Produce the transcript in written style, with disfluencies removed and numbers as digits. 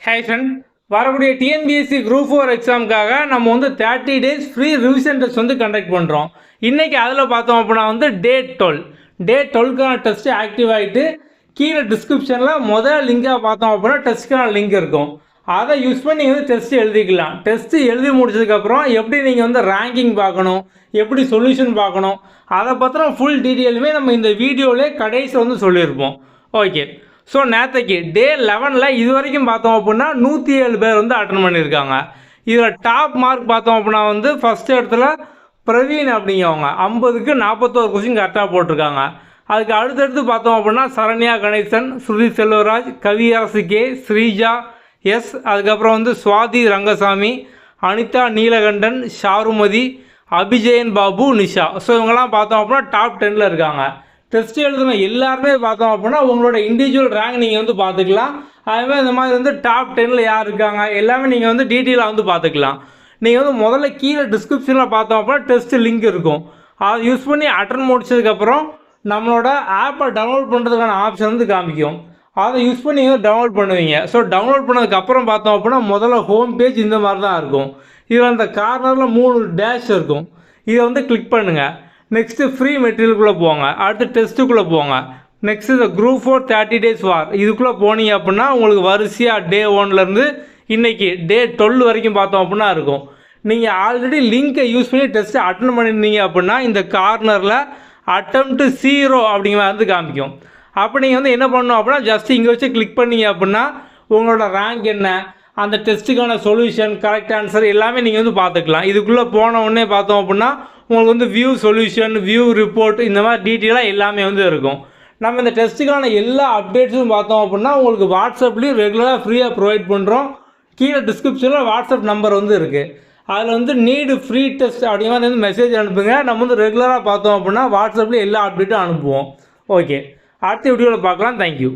High friend, வரக்கூடிய TNPSC group 4 எக்ஸாமுக்காக நம்ம வந்து 30 days ஃப்ரீ ரிவிஷன் டெஸ்ட் வந்து கண்டக்ட் பண்ணுறோம். இன்றைக்கி அதில் பார்த்தோம் அப்படின்னா வந்து டே 12க்கான டெஸ்ட்டு ஆக்டிவ் ஆகிட்டு கீழே டிஸ்கிரிப்ஷனில் முதல் லிங்காக பார்த்தோம் அப்படின்னா டெஸ்ட்டுக்கான லிங்க் இருக்கும். அதை யூஸ் பண்ணி நீங்கள் வந்து டெஸ்ட்டு எழுதிக்கலாம். டெஸ்ட்டு எழுதி முடிச்சதுக்கப்புறம் எப்படி நீங்கள் வந்து ரேங்கிங் பார்க்கணும், எப்படி சொல்யூஷன் பார்க்கணும், அதை பற்றின ஃபுல் டீட்டெயிலுமே நம்ம இந்த வீடியோவிலே கடைசியில் வந்து சொல்லியிருப்போம். ஓகே, ஸோ நேற்றுக்கு டே 11ல் இது வரைக்கும் பார்த்தோம் அப்படின்னா 107 பேர் வந்து அட்டன் பண்ணியிருக்காங்க. இதில் டாப் மார்க் பார்த்தோம் அப்படின்னா வந்து ஃபஸ்ட் இடத்துல பிரவீன் அப்படிங்கிறவங்க 50க்கு 41 கொஸ்டின் கரெக்டாக போட்டிருக்காங்க. அதுக்கு அடுத்தடுத்து பார்த்தோம் அப்படின்னா சரண்யா கணேசன், ஸ்ருதி செல்வராஜ், கவியரசு கே, ஸ்ரீஜா எஸ், அதுக்கப்புறம் வந்து சுவாதி ரங்கசாமி, அனிதா நீலகண்டன், ஷாருமதி, அபிஜயன் பாபு, நிஷா. ஸோ இவங்கெல்லாம் பார்த்தோம் அப்படின்னா டாப் 10ல் இருக்காங்க. டெஸ்ட் எழுதுன எல்லாருமே பார்த்தோம் அப்படின்னா உங்களோட இண்டிவிஜுவல் ரேங்க் நீங்கள் வந்து பார்த்துக்கலாம். அதுமாதிரி இந்த மாதிரி வந்து டாப் 10ல் யார் இருக்காங்க எல்லாமே நீங்கள் வந்து டீட்டெயிலாக வந்து பார்த்துக்கலாம். நீங்கள் வந்து முதல்ல கீழே டிஸ்கிரிப்ஷனில் பார்த்தோம் அப்படின்னா டெஸ்ட் லிங்க் இருக்கும். அதை யூஸ் பண்ணி அட்டன் முடிச்சதுக்கப்புறம் நம்மளோட ஆப்பை டவுன்லோட் பண்ணுறதுக்கான ஆப்ஷன் வந்து காமிக்கும். அதை யூஸ் பண்ணி நீங்கள் டவுன்லோட் பண்ணுவீங்க. ஸோ டவுன்லோட் பண்ணதுக்கப்புறம் பார்த்தோம் அப்படின்னா முதல்ல ஹோம் பேஜ் இந்த மாதிரி தான் இருக்கும். இதில் அந்த கார்னரில் 3 டேஷ் இருக்கும். இதை வந்து கிளிக் பண்ணுங்கள். நெக்ஸ்ட்டு ஃப்ரீ மெட்டீரியலுக்குள்ளே போங்க. அடுத்து டெஸ்ட்டுக்குள்ளே போங்க. நெக்ஸ்ட்டு இந்த குரூப் 4 30 days வார் இதுக்குள்ளே போனீங்க அப்படின்னா உங்களுக்கு வரிசையாக டே 1லேருந்து இன்றைக்கி டே 12 வரைக்கும் பார்த்தோம் அப்படின்னா இருக்கும். நீங்கள் ஆல்ரெடி லிங்க்கை யூஸ் பண்ணி டெஸ்ட்டை அட்டன் பண்ணியிருந்தீங்க அப்படின்னா இந்த கார்னரில் அட்டெம்ப்ட் 0 அப்படிங்கிற மாதிரி வந்து காமிக்கும். அப்போ நீங்கள் வந்து என்ன பண்ணணும் அப்படின்னா ஜஸ்ட் இங்கே வச்சு கிளிக் பண்ணீங்க அப்படின்னா உங்களோட ரேங்க் என்ன, அந்த டெஸ்ட்டுக்கான சொல்யூஷன், கரெக்ட் ஆன்சர் எல்லாமே நீங்கள் வந்து பார்த்துக்கலாம். இதுக்குள்ளே போன உடனே பார்த்தோம் அப்படின்னா உங்களுக்கு வந்து வியூ சொல்யூஷன், வியூ ரிப்போர்ட் இந்த மாதிரி டீட்டெயிலாக எல்லாமே வந்து இருக்கும். நம்ம இந்த டெஸ்ட்டுக்கான எல்லா அப்டேட்ஸும் பார்த்தோம் அப்படின்னா உங்களுக்கு வாட்ஸ்அப்லேயும் ரெகுலராக ஃப்ரீயாக ப்ரொவைட் பண்ணுறோம். கீழே டிஸ்கிரிப்ஷனில் வாட்ஸ்அப் நம்பர் வந்து இருக்குது. அதில் வந்து நீடு ஃப்ரீ டெஸ்ட் அப்படிங்கிற மாதிரி வந்து மெசேஜ் அனுப்புங்க. நம்ம வந்து ரெகுலராக பார்த்தோம் அப்படின்னா வாட்ஸ்அப்லேயே எல்லா அப்டேட்டும் அனுப்புவோம். ஓகே, அடுத்த வீடியோவில் பார்க்கலாம். தேங்க்யூ.